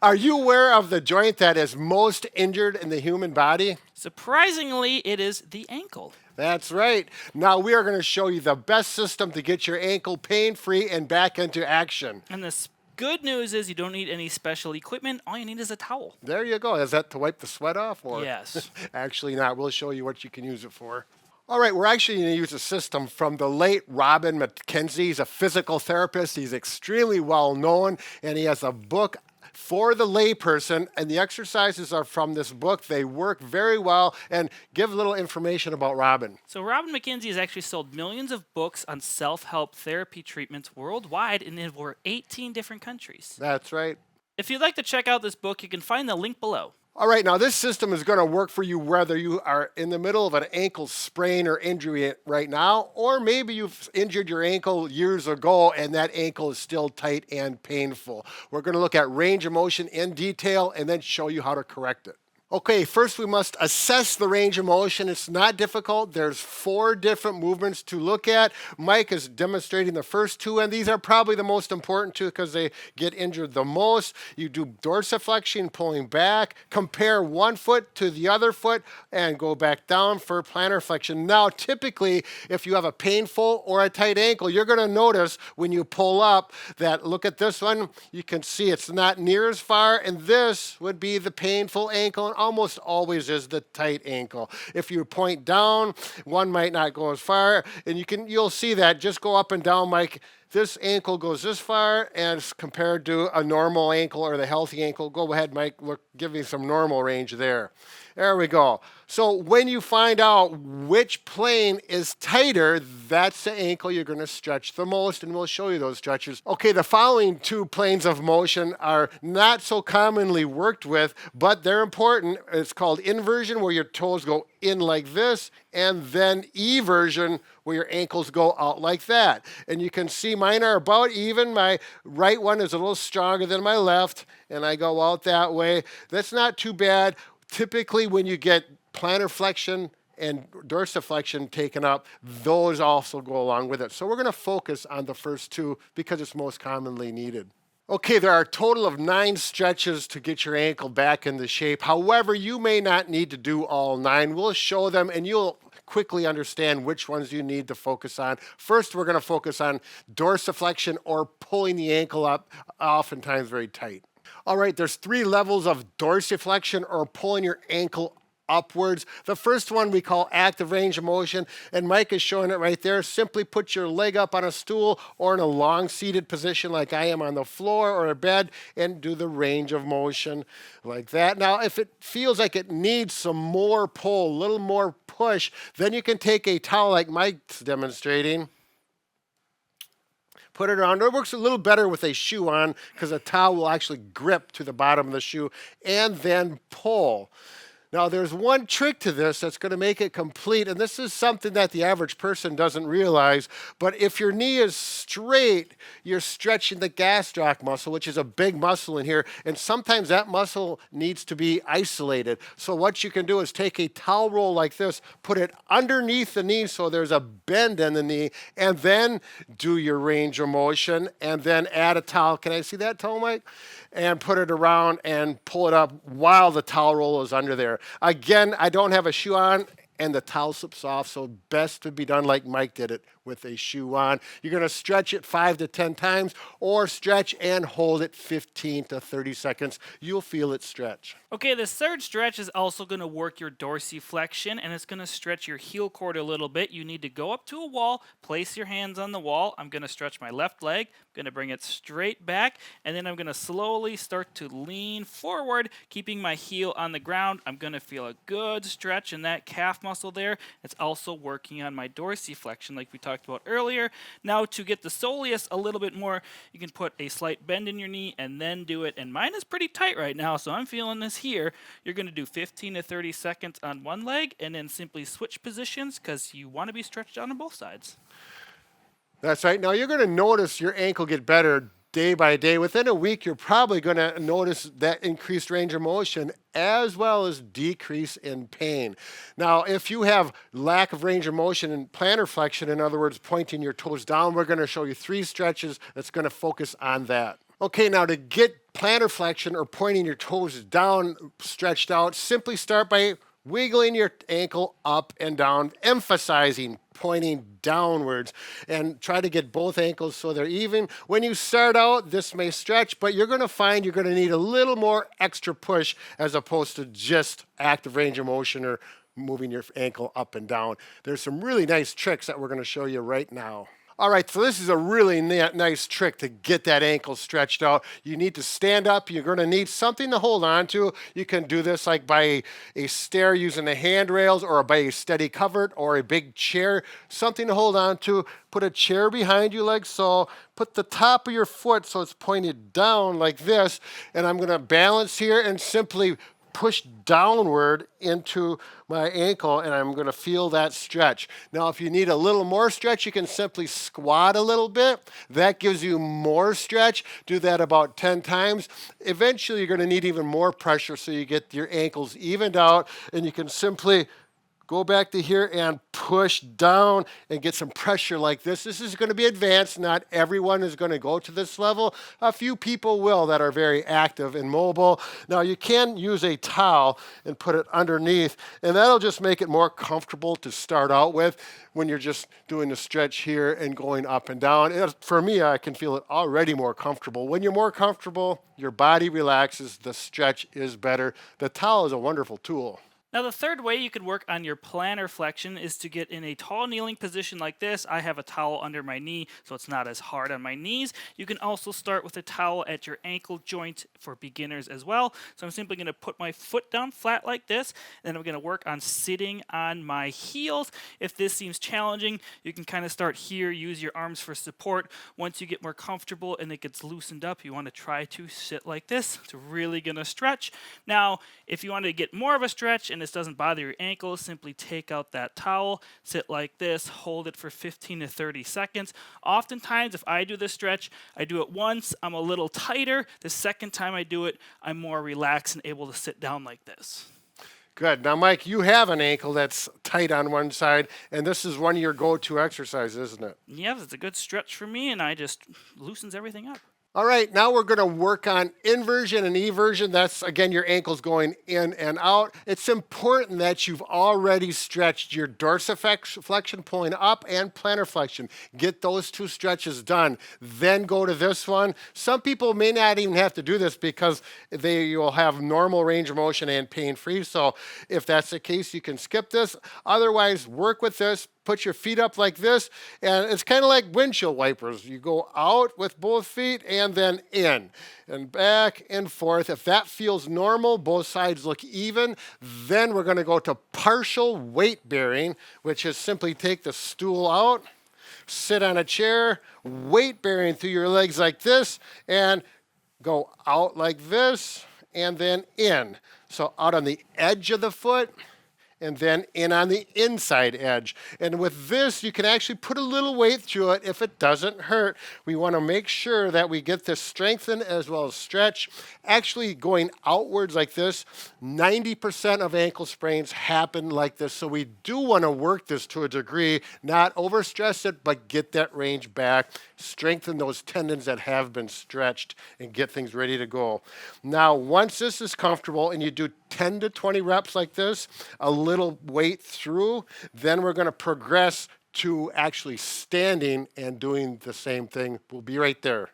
Are you aware of the joint that is most injured in the human body? Surprisingly, it is the ankle. That's right. Now we are going to show you the best system to get your ankle pain-free and back into action. And the good news is you don't need any special equipment. All you need is a towel. There you go. Is that to wipe the sweat off? Or Yes. actually not. We'll show you what you can use it for. All right, we're actually going to use a system from the late Robin McKenzie. He's a physical therapist. He's extremely well known, and he has a book for the layperson, and the exercises are from this book. They work very well and give a little information about Robin. So Robin McKenzie has actually sold millions of books on self-help therapy treatments worldwide in over 18 different countries. That's right. If you'd like to check out this book, you can find the link below. All right, now this system is going to work for you whether you are in the middle of an ankle sprain or injury right now, or maybe you've injured your ankle years ago and that ankle is still tight and painful. We're going to look at range of motion in detail and then show you how to correct it. Okay, first we must assess the range of motion. It's not difficult. There's 4 different movements to look at. Mike is demonstrating the first 2, and these are probably the most important 2 because they get injured the most. You do dorsiflexion, pulling back, compare one foot to the other foot, and go back down for plantar flexion. Now, typically, if you have a painful or a tight ankle, you're going to notice when you pull up that, look at this one, you can see it's not near as far, and this would be the painful ankle, and almost always is the tight ankle. If you point down, one might not go as far, and you'll see that. Just go up and down, Mike. This ankle goes this far, and compared to a normal ankle or the healthy ankle, go ahead, Mike, look, give me some normal range there. There we go. So when you find out which plane is tighter, that's the ankle you're going to stretch the most, and we'll show you those stretches. Okay, the following 2 planes of motion are not so commonly worked with, but they're important. It's called inversion, where your toes go in like this, and then eversion, where your ankles go out like that. And you can see mine are about even. My right one is a little stronger than my left, and I go out that way. That's not too bad. Typically, when you get plantar flexion and dorsiflexion taken up, those also go along with it. So we're going to focus on the first 2 because it's most commonly needed. Okay, there are a total of 9 stretches to get your ankle back into shape. However, you may not need to do all 9. We'll show them, and you'll quickly understand which ones you need to focus on. First, we're going to focus on dorsiflexion, or pulling the ankle up, oftentimes very tight. All right, there's 3 levels of dorsiflexion, or pulling your ankle upwards. The first one we call active range of motion, and Mike is showing it right there. Simply put your leg up on a stool or in a long seated position like I am on the floor or a bed, and do the range of motion like that. Now, if it feels like it needs some more pull, a little more push, then you can take a towel like Mike's demonstrating. Put it around. It works a little better with a shoe on because a towel will actually grip to the bottom of the shoe, and then pull. Now, there's one trick to this that's going to make it complete, and this is something that the average person doesn't realize, but if your knee is straight, you're stretching the gastroc muscle, which is a big muscle in here, and sometimes that muscle needs to be isolated. So what you can do is take a towel roll like this, put it underneath the knee so there's a bend in the knee, and then do your range of motion, and then add a towel. Can I see that towel, Mike? And put it around and pull it up while the towel roll is under there. Again, I don't have a shoe on, and the towel slips off, so best to be done like Mike did it, with a shoe on. You're going to stretch it 5 to 10 times, or stretch and hold it 15 to 30 seconds. You'll feel it stretch. Okay, the third stretch is also going to work your dorsiflexion, and it's going to stretch your heel cord a little bit. You need to go up to a wall, place your hands on the wall. I'm going to stretch my left leg. I'm going to bring it straight back, and then I'm going to slowly start to lean forward, keeping my heel on the ground. I'm going to feel a good stretch in that calf muscle there. It's also working on my dorsiflexion like we talked about earlier. Now, to get the soleus a little bit more, you can put a slight bend in your knee and then do it. And mine is pretty tight right now, so I'm feeling this here. You're going to do 15 to 30 seconds on one leg and then simply switch positions because you want to be stretched out on both sides. That's right. Now, you're going to notice your ankle get better day by day. Within a week, you're probably going to notice that increased range of motion as well as decrease in pain. Now, if you have lack of range of motion and plantar flexion, in other words, pointing your toes down, we're going to show you 3 stretches that's going to focus on that. Okay, now to get plantar flexion or pointing your toes down, stretched out, simply start by wiggling your ankle up and down, emphasizing pointing downwards, and try to get both ankles so they're even. When you start out, this may stretch, but you're going to find you're going to need a little more extra push as opposed to just active range of motion or moving your ankle up and down. There's some really nice tricks that we're going to show you right now. All right, so this is a really nice trick to get that ankle stretched out. You need to stand up. You're going to need something to hold on to. You can do this like by a stair using the handrails or by a steady covert or a big chair, something to hold on to. Put a chair behind you like so. Put the top of your foot so it's pointed down like this. And I'm going to balance here and simply push downward into my ankle, and I'm going to feel that stretch. Now, if you need a little more stretch, you can simply squat a little bit. That gives you more stretch. Do that about 10 times. Eventually, you're going to need even more pressure so you get your ankles evened out, and you can simply go back to here and push down and get some pressure like this. This is going to be advanced. Not everyone is going to go to this level. A few people will that are very active and mobile. Now you can use a towel and put it underneath, and that'll just make it more comfortable to start out with when you're just doing the stretch here and going up and down. And for me, I can feel it already more comfortable. When you're more comfortable, your body relaxes, the stretch is better. The towel is a wonderful tool. Now, the third way you could work on your plantar flexion is to get in a tall kneeling position like this. I have a towel under my knee, so it's not as hard on my knees. You can also start with a towel at your ankle joint for beginners as well. So I'm simply going to put my foot down flat like this, and then I'm going to work on sitting on my heels. If this seems challenging, you can kind of start here, use your arms for support. Once you get more comfortable and it gets loosened up, you want to try to sit like this. It's really going to stretch. Now, if you want to get more of a stretch and this doesn't bother your ankles, simply take out that towel, sit like this, hold it for 15 to 30 seconds. Oftentimes, if I do this stretch, I do it once, I'm a little tighter. The second time I do it, I'm more relaxed and able to sit down like this. Good. Now, Mike, you have an ankle that's tight on one side, and this is one of your go-to exercises, isn't it? Yeah, it's a good stretch for me, and I just loosens everything up. All right, now we're going to work on inversion and eversion. That's, again, your ankles going in and out. It's important that you've already stretched your dorsiflexion pulling up and plantar flexion. Get those two stretches done. Then go to this one. Some people may not even have to do this because they will have normal range of motion and pain-free. So if that's the case, you can skip this. Otherwise, work with this. Put your feet up like this, and it's kind of like windshield wipers. You go out with both feet and then in and back and forth. If that feels normal, both sides look even, then we're going to go to partial weight bearing, which is simply take the stool out, sit on a chair, weight bearing through your legs like this, and go out like this, and then in. So out on the edge of the foot, and then in on the inside edge. And with this, you can actually put a little weight through it if it doesn't hurt. We want to make sure that we get this strengthened as well as stretch. Actually going outwards like this, 90% of ankle sprains happen like this. So we do want to work this to a degree, not overstress it, but get that range back, strengthen those tendons that have been stretched, and get things ready to go. Now, once this is comfortable and you do 10 to 20 reps like this, a little weight through, then we're going to progress to actually standing and doing the same thing. We'll be right there.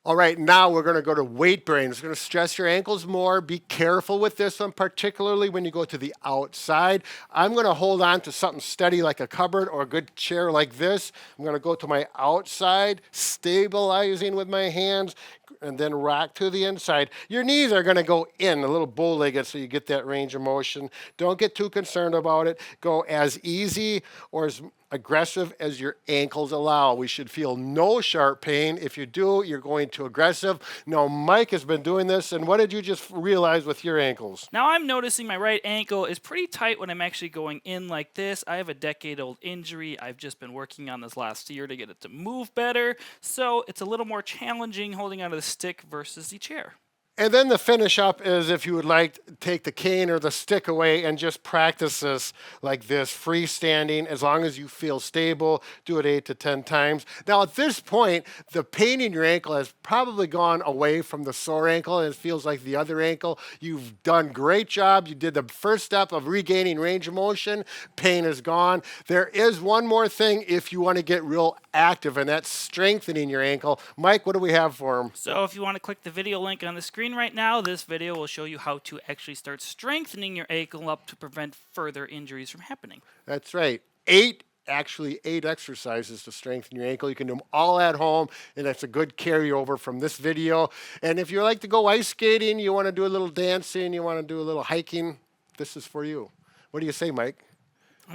All right, now we're going to go to weight bearing. It's going to stress your ankles more. Be careful with this one, particularly when you go to the outside. I'm going to hold on to something steady like a cupboard or a good chair like this. I'm going to go to my outside, stabilizing with my hands, and then rock to the inside. Your knees are going to go in, a little bow-legged, so you get that range of motion. Don't get too concerned about it. Go as easy or as aggressive as your ankles allow. We should feel no sharp pain. If you do, you're going too aggressive. Now, Mike has been doing this, and what did you just realize with your ankles? Now I'm noticing my right ankle is pretty tight when I'm actually going in like this. I have a decade-old injury. I've just been working on this last year to get it to move better, so it's a little more challenging holding onto the stick versus the chair. And then the finish up is, if you would like, take the cane or the stick away and just practice this like this, freestanding, as long as you feel stable. Do it 8 to 10 times. Now at this point, the pain in your ankle has probably gone away from the sore ankle and it feels like the other ankle. You've done great job. You did the first step of regaining range of motion. Pain is gone. There is one more thing if you want to get real active, and that's strengthening your ankle. Mike, what do we have for him? So if you want to click the video link on the screen right now, this video will show you how to actually start strengthening your ankle up to prevent further injuries from happening. That's right. Eight exercises to strengthen your ankle. You can do them all at home, and that's a good carryover from this video. And if you like to go ice skating, you want to do a little dancing, you want to do a little hiking, this is for you. What do you say, Mike?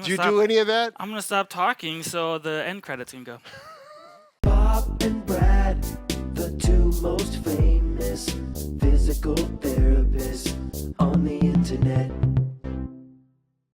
Do you do any of that? I'm going to stop talking so the end credits can go. Bob and Brad, the two most famous physical therapists on the internet.